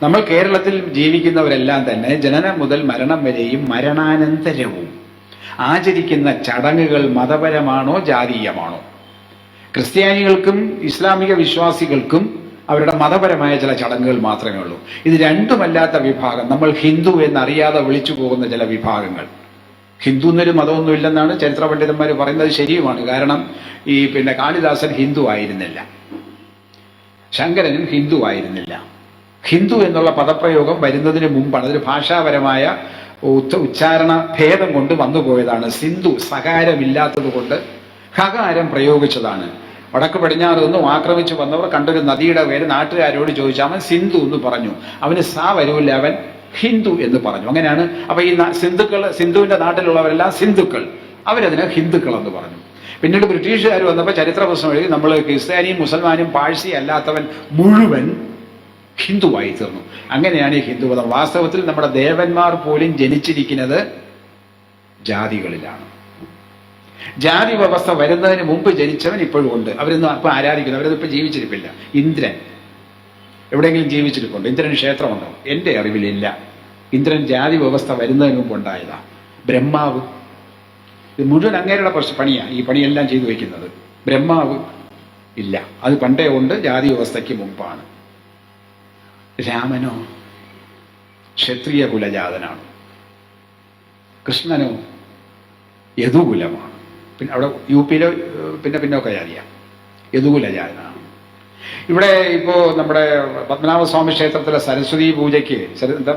നമ്മൾ കേരളത്തിൽ ജീവിക്കുന്നവരെല്ലാം തന്നെ ജനനം മുതൽ മരണം വരെയും മരണാനന്തരവും ആചരിക്കുന്ന ചടങ്ങുകൾ മതപരമാണോ ജാതീയമാണോ? ക്രിസ്ത്യാനികൾക്കും ഇസ്ലാമിക വിശ്വാസികൾക്കും അവരുടെ മതപരമായ ചില ചടങ്ങുകൾ മാത്രമേ ഉള്ളൂ. ഇത് രണ്ടുമല്ലാത്ത വിഭാഗം, നമ്മൾ ഹിന്ദു എന്നറിയാതെ വിളിച്ചു പോകുന്ന ചില വിഭാഗങ്ങൾ. ഹിന്ദു എന്നൊരു മതമൊന്നും ഇല്ലെന്നാണ് ചരിത്ര പണ്ഡിതന്മാർ പറയുന്നത്. ശരിയുമാണ്. കാരണം കാളിദാസൻ ഹിന്ദു ആയിരുന്നില്ല, ശങ്കരനും ഹിന്ദു ആയിരുന്നില്ല. ഹിന്ദു എന്നുള്ള പദപ്രയോഗം വരുന്നതിന് മുമ്പാണ്. അതൊരു ഭാഷാപരമായ ഉച്ചാരണ ഭേദം കൊണ്ട് വന്നുപോയതാണ്. സിന്ധു സകാരമില്ലാത്തത് കൊണ്ട് ഹകാരം പ്രയോഗിച്ചതാണ്. വടക്ക് പടിഞ്ഞാറ് നിന്നും ആക്രമിച്ചു വന്നവർ കണ്ടൊരു നദിയുടെ പേര് നാട്ടുകാരോട് ചോദിച്ചു. അവൻ സിന്ധു എന്ന് പറഞ്ഞു. അവന് വരൂല്ല, അവൻ ഹിന്ദു എന്ന് പറഞ്ഞു. അങ്ങനെയാണ്. അപ്പൊ ഈ സിന്ധുവിന്റെ നാട്ടിലുള്ളവരെല്ലാം സിന്ധുക്കൾ, അവരതിനെ ഹിന്ദുക്കൾ എന്ന് പറഞ്ഞു. പിന്നീട് ബ്രിട്ടീഷുകാർ വന്നപ്പോൾ ചരിത്ര പ്രശ്നം എഴുതി നമ്മൾ ക്രിസ്ത്യാനിയും മുസൽമാനും പാഴ്സി അല്ലാത്തവൻ മുഴുവൻ ഹിന്ദുവായി തീർന്നു. അങ്ങനെയാണ് ഈ ഹിന്ദുമതം. വാസ്തവത്തിൽ നമ്മുടെ ദേവന്മാർ പോലും ജനിച്ചിരിക്കുന്നത് ജാതികളിലാണ്. ജാതി വ്യവസ്ഥ വരുന്നതിന് മുമ്പ് ജനിച്ചവൻ ഇപ്പോഴും ഉണ്ട്. അവരൊന്നും അപ്പം ആരാധിക്കുന്നു, അവരൊന്നും ഇപ്പം ജീവിച്ചിരിപ്പില്ല. ഇന്ദ്രൻ എവിടെയെങ്കിലും ജീവിച്ചിരിപ്പുണ്ട്? ഇന്ദ്രന് ക്ഷേത്രമുണ്ടോ? എൻ്റെ അറിവിലില്ല. ഇന്ദ്രൻ ജാതി വ്യവസ്ഥ വരുന്നതിന് മുമ്പ് ഉണ്ടായതാ. ബ്രഹ്മാവ്, ഇത് മുഴുവൻ അങ്ങേരുടെ പണിയാണ് ഈ പണിയെല്ലാം ചെയ്തു വയ്ക്കുന്നത്. ബ്രഹ്മാവ് ഇല്ല, അത് പണ്ടേ ഉണ്ട്, ജാതി വ്യവസ്ഥയ്ക്ക് മുമ്പാണ്. രാമനോ ക്ഷത്രിയ കുലജാതനാണ്, കൃഷ്ണനോ യദുകുലമാണ്. പിന്നെ അവിടെ യുപിയിലോ പിന്നൊക്കെ അറിയാം, യദുകുലജാതനാണ്. ഇവിടെ ഇപ്പോൾ നമ്മുടെ പത്മനാഭസ്വാമി ക്ഷേത്രത്തിലെ സരസ്വതി പൂജയ്ക്ക്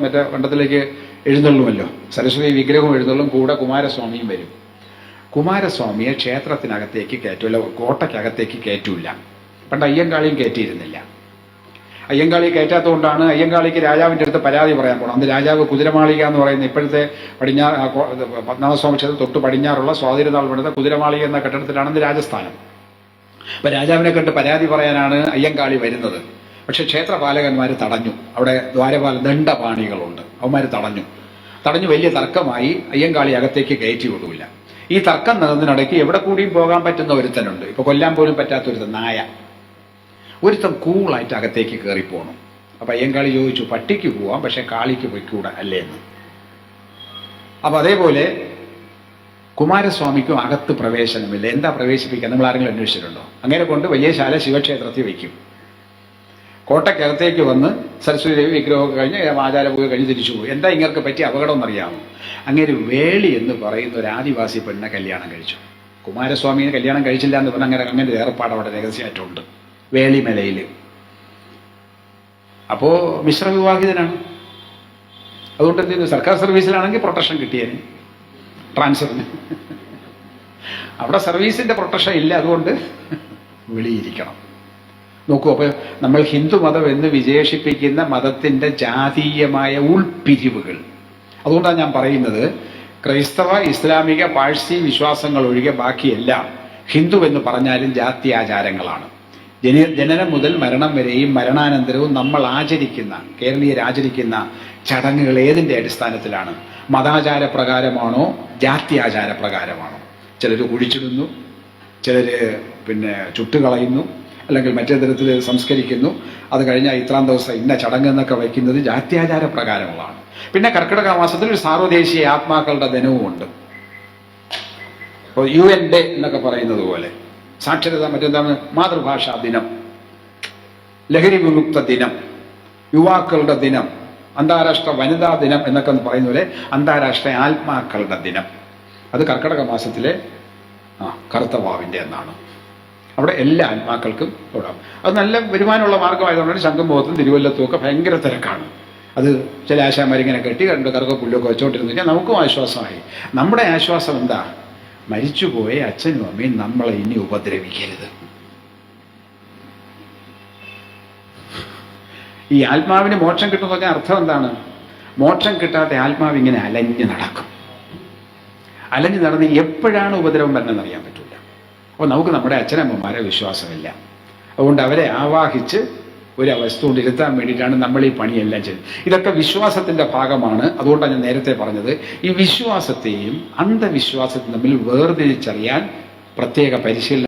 മറ്റേ കണ്ടത്തിലേക്ക് എഴുന്നള്ളുമല്ലോ, സരസ്വതി വിഗ്രഹവും എഴുന്നള്ളും, കൂടെ കുമാരസ്വാമിയും വരും. കുമാരസ്വാമിയെ ക്ഷേത്രത്തിനകത്തേക്ക് കയറ്റൂല, കോട്ടയ്ക്കകത്തേക്ക് കയറ്റൂല. പണ്ട് അയ്യങ്കാളിയും കയറ്റിയിരുന്നില്ല. അയ്യങ്കാളി കയറ്റാത്തതുകൊണ്ടാണ് അയ്യങ്കാളിക്ക് രാജാവിൻ്റെ അടുത്ത് പരാതി പറയാൻ പോകണം. അന്ന് രാജാവ് കുതിരമാളിക എന്ന് പറയുന്ന ഇപ്പോഴത്തെ പത്മനാഭസ്വാമി ക്ഷേത്രം തൊട്ട് പടിഞ്ഞാറുള്ള സ്വാതിരനാൾ പണിത കുതിരമാളിക എന്ന കെട്ടിടത്തിലാണ് അന്ന് രാജസ്ഥാനം. അപ്പൊ രാജാവിനെ കണ്ട് പരാതി പറയാനാണ് അയ്യങ്കാളി വരുന്നത്. പക്ഷെ ക്ഷേത്രപാലകന്മാർ തടഞ്ഞു. അവിടെ ദണ്ഡപാണികളുണ്ട്, അവന്മാർ തടഞ്ഞു വലിയ തർക്കമായി. അയ്യങ്കാളി അകത്തേക്ക് കയറ്റി വിടൂല. ഈ തർക്കം നടന്നതിനിടയ്ക്ക് എവിടെ കൂടിയും പോകാൻ പറ്റുന്ന ഒരുത്തനുണ്ട്, ഇപ്പൊ കൊല്ലാൻ പോലും പറ്റാത്ത ഒരുത്തൻ, നായ. ഒരുത്തൻ കൂളായിട്ട് അകത്തേക്ക് കയറിപ്പോണം. അപ്പൊ അയ്യങ്കാളി ചോദിച്ചു, പട്ടിക്ക് പോവാം, പക്ഷെ കാളിക്ക് പൊയ്ക്കൂടാ അല്ലേ എന്ന്. അപ്പൊ അതേപോലെ കുമാരസ്വാമിക്കും അകത്ത് പ്രവേശനമില്ല. എന്താ പ്രവേശിപ്പിക്കാൻ നമ്മൾ ആരെങ്കിലും അന്വേഷിച്ചിട്ടുണ്ടോ? അങ്ങനെ കൊണ്ട് വലിയ ശാല ശിവക്ഷേത്രത്തിൽ വയ്ക്കും. കോട്ടയ്ക്കകത്തേക്ക് വന്ന് സരസ്വതി ദേവി വിഗ്രഹമൊക്കെ കഴിഞ്ഞ് ആചാരപൂജ കഴിഞ്ഞ് തിരിച്ചു പോകും. എന്താ ഇങ്ങൾക്ക് പറ്റിയ അപകടം എന്നറിയാമോ? അങ്ങനെ വേളി എന്ന് പറയുന്ന ഒരു ആദിവാസി പെണ്ണെ കല്യാണം കഴിച്ചു. കുമാരസ്വാമിയെ കല്യാണം കഴിച്ചില്ല എന്ന് പറഞ്ഞാൽ അങ്ങനെ ഒരു ഏർപ്പാട് അവിടെ രഹസ്യമായിട്ടുണ്ട് വേളിമലയിൽ. അപ്പോ മിശ്രവിവാഹിതനാണ്. അതുകൊണ്ട് എന്ത് ചെയ്യുന്നു? സർക്കാർ സർവീസിലാണെങ്കിൽ പ്രൊട്ടക്ഷൻ കിട്ടിയേനെ, ട്രാൻസ്ഫറിന്. അവിടെ സർവീസിന്റെ പ്രൊട്ടക്ഷൻ ഇല്ല, അതുകൊണ്ട് വെളിയിരിക്കണം. നോക്കൂ, അപ്പൊ നമ്മൾ ഹിന്ദു മതം എന്ന് വിശേഷിപ്പിക്കുന്ന മതത്തിന്റെ ജാതീയമായ ഉൾപിരിവുകൾ. അതുകൊണ്ടാണ് ഞാൻ പറയുന്നത്, ക്രൈസ്തവ ഇസ്ലാമിക പാഴ്സി വിശ്വാസങ്ങൾ ഒഴികെ ബാക്കിയെല്ലാം ഹിന്ദു എന്ന് പറഞ്ഞാലും ജാത്യാചാരങ്ങളാണ്. ജനനം മുതൽ മരണം വരെയും മരണാനന്തരവും നമ്മൾ ആചരിക്കുന്ന, കേരളീയർ ആചരിക്കുന്ന ചടങ്ങുകൾ ഏതിൻ്റെ അടിസ്ഥാനത്തിലാണ്? മതാചാര പ്രകാരമാണോ ജാത്യാചാര പ്രകാരമാണോ? ചിലർ കുഴിച്ചിടുന്നു, ചിലർ ചുട്ടുകളയുന്നു, അല്ലെങ്കിൽ മറ്റേ തരത്തിൽ സംസ്കരിക്കുന്നു. അത് കഴിഞ്ഞാൽ ഇത്രാം ദിവസം ഇന്ന ചടങ്ങ് എന്നൊക്കെ വയ്ക്കുന്നത് ജാത്യാചാര പ്രകാരമുള്ളതാണ്. പിന്നെ കർക്കിടക മാസത്തിൽ ഒരു സാർവദേശീയ ആത്മാക്കളുടെ ദിനവും ഉണ്ട്. ഇപ്പോൾ UN ഡേ എന്നൊക്കെ പറയുന്നത് പോലെ, സാക്ഷരത മറ്റെന്താണ്, മാതൃഭാഷാ ദിനം, ലഹരി വിമുക്ത ദിനം, യുവാക്കളുടെ ദിനം, അന്താരാഷ്ട്ര വനിതാ ദിനം എന്നൊക്കെ പറയുന്ന പോലെ അന്താരാഷ്ട്ര ആത്മാക്കളുടെ ദിനം. അത് കർക്കിടക മാസത്തിലെ കറുത്ത വാവിൻ്റെ എന്നാണ്. അവിടെ എല്ലാ ആത്മാക്കൾക്കും തൊടാം. അത് നല്ല വരുമാനമുള്ള മാർഗമായതുകൊണ്ടാണ് ശംഖുമുഖത്തും തിരുവല്ലത്തും ഒക്കെ ഭയങ്കര തിരക്കാണ്. അത് ചില ആശാമാരിങ്ങനെ കെട്ടി കണ്ട് കറുക പുല്ലൊക്കെ വെച്ചോണ്ടിരുന്നു കഴിഞ്ഞാൽ നമുക്കും ആശ്വാസമായി. നമ്മുടെ ആശ്വാസം എന്താ? മരിച്ചുപോയ അച്ഛനും അമ്മയും നമ്മളെ ഇനി ഉപദ്രവിക്കരുത്. ഈ ആത്മാവിന് മോക്ഷം കിട്ടുന്നതൊക്കെ അർത്ഥം എന്താണ്? മോക്ഷം കിട്ടാത്ത ആത്മാവ് ഇങ്ങനെ അലഞ്ഞു നടക്കും. അലഞ്ഞു നടന്ന് എപ്പോഴാണ് ഉപദ്രവം വരുന്നതെന്ന് അറിയാൻ പറ്റില്ല. അപ്പോൾ നമുക്ക് നമ്മുടെ അച്ഛനമ്മമാരെ വിശ്വാസമില്ല. അതുകൊണ്ട് അവരെ ആവാഹിച്ച് ഒരു വസ്തു കൊണ്ട് ഇരുത്താൻ വേണ്ടിയിട്ടാണ് നമ്മൾ ഈ പണിയെല്ലാം ചെയ്തത്. ഇതൊക്കെ വിശ്വാസത്തിന്റെ ഭാഗമാണ്. അതുകൊണ്ടാണ് ഞാൻ നേരത്തെ പറഞ്ഞത്, ഈ വിശ്വാസത്തെയും അന്ധവിശ്വാസത്തെയും തമ്മിൽ വേർതിരിച്ചറിയാൻ പ്രത്യേക പരിശീലനം